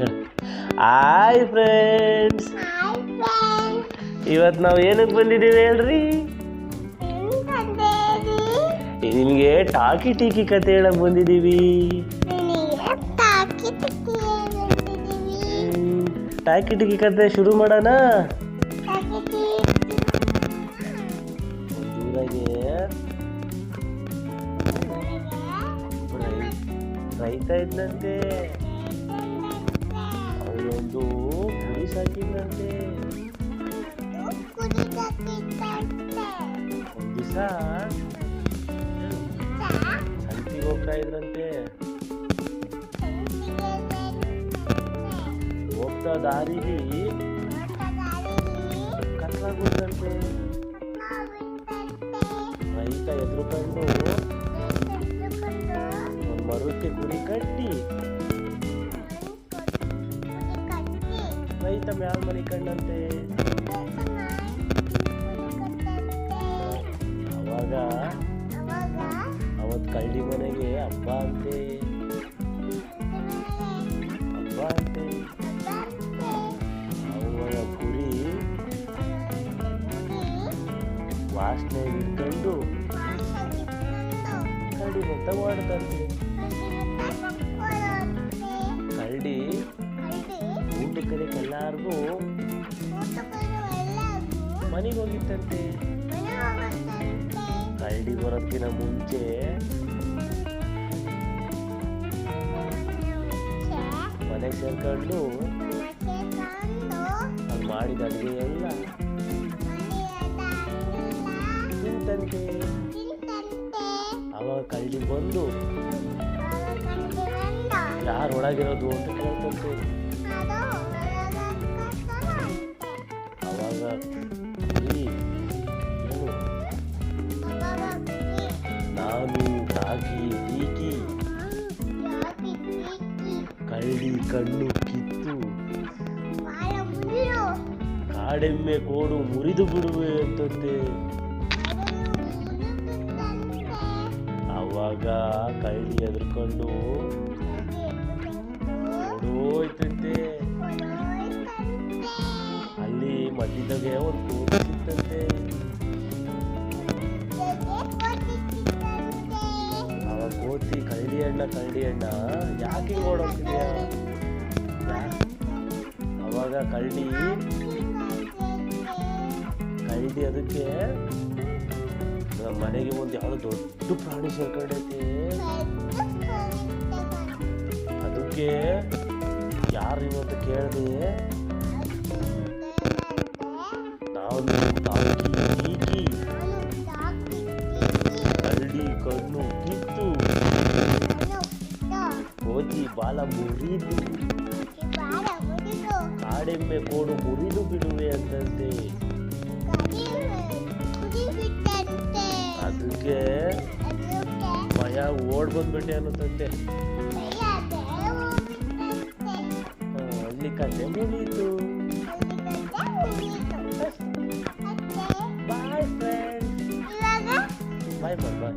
Hi friends, ಇವತ್ತು ನಾವು ಏನಕ್ಕೆ ಬಂದಿದ್ದೀವಿ ಹೇಳ್ರಿ? ನಿಮಗೆ ಟಾಕಿ ಟೀಕಿ ಕತೆ ಹೇಳಕ್ ಬಂದಿದ್ದೀವಿ. ಟಾಕಿ ಟೀಕಿ ಕತೆ ಶುರು ಮಾಡೋಣ. ಊರಾಗೆ ರೈತ ಇದ್ದಂತೆ. ಅವನೊಂದು ಕುರಿ ಸಾಕಿದ್ದಂತೆ. ಒಂದ್ ದಿವಸ ಸಂತಿಗೆ ಹೋಗ್ತಾ ಇದ್ರಂತೆ. ಹೋಗ್ತಾ ದಾರಿಲಿ ಕತ್ಲಾಗ್ಬಿಡ್ತಂತೆ. ರೈತ ಎದುರುಕೊಂಡು ಒಂದು ಮರಕ್ಕೆ ಗುರಿ ಕಟ್ಟಿ ರೈತ ಮ್ಯಾಲ ಮನೆ ಕಂಡಂತೆ. ಅವಾಗ ಅವತ್ ಕಳ್ಳಿ ಮನೆಗೆ ಹಬ್ಬ ಅಂತೆ. ಅವರ ಕುರಿ ವಾಸನೆ ಇಟ್ಕೊಂಡು ಕರಡಿ ಮೊತ್ತ ಮಾಡ್ತಂತೆ. ಕರಡಿ ಊಟ ಕರೆಕ್ ಎಲ್ಲಾರ್ಗೂ ಮನೆಗೆ ಹೋಗಿತ್ತಂತೆ. ಕರಡಿ ಬರೋಕ್ಕಿಂತ ಮುಂಚೆ ಮನೆಗೆ ಸೇರ್ಕೊಂಡು ಅಲ್ಲಿ ಮಾಡಿದ ಅಡುಗೆ ಎಲ್ಲ ತಿಂತಂತೆ. ಅವಾಗ ಕರಡಿ ಬಂದು ಯಾರು ಒಳಗಿರೋದು ಅಂತ ಕೇಳ್ತಂತೆ. ಅವಾಗ ನಾನು ಟಾಕಿ ಟೀಕಿ ಕರಡಿ ಕಣ್ಣು ಕಿತ್ತು ಕಾಡೆಮ್ಮೆ ಕೋಡು ಮುರಿದು ಬಿಡುವೆ ಅಂತಂತೆ. ಅವಾಗ ಕರಡಿ ಎದ್ರಕೊಂಡು ಓಡೋಯ್ತಂತೆ. ಅಲ್ಲಿ ಮಧ್ಯದಾಗೆ ಒಂದು ಕೋತಿ ಸಿಕ್ತಂತೆ. ಅವಾಗ ಕೋತಿ ಕರಡಿ ಅಣ್ಣ ಯಾಕೆ ಓಡೋಗ್ತಿದ್ಯಾ? ಅವಾಗ ಕರಡಿ ಅದಕ್ಕೆ ನಮ್ಮ ಮನೆಗೆ ಒಂದು ಯಾವ್ದೋ ದೊಡ್ಡ ಪ್ರಾಣಿ ಸೇರ್ಕೊಂಡೈತೆ. ಅದಕ್ಕೆ ಯಾರು ಅಂತ ಕೇಳಿದೆ. ನಾನು ಟಾಕಿ ಕರಡಿ ಕಣ್ಣು ಕಿತ್ತು ಕೋತಿ ಬಾಲ ಮುರಿದು ಕಾಡೆಮ್ಮೆ ಕೋಡು ಮುರಿದು ಬಿಡುವೆ ಅಂತಂತೆ. ಅದಕ್ಕೆ ಭಯ ಓಡ್ ಬಂದ್ಬಿಟ್ಟೆ ಅನ್ನೋದಂತೆ. ಅಲ್ಲಿ ಕತೆ ಮುಗೀತು. ಬಾಯ್ ಫ್ರೆಂಡ್ಸ್, ಬಾಯ್ ಬಾಯ್.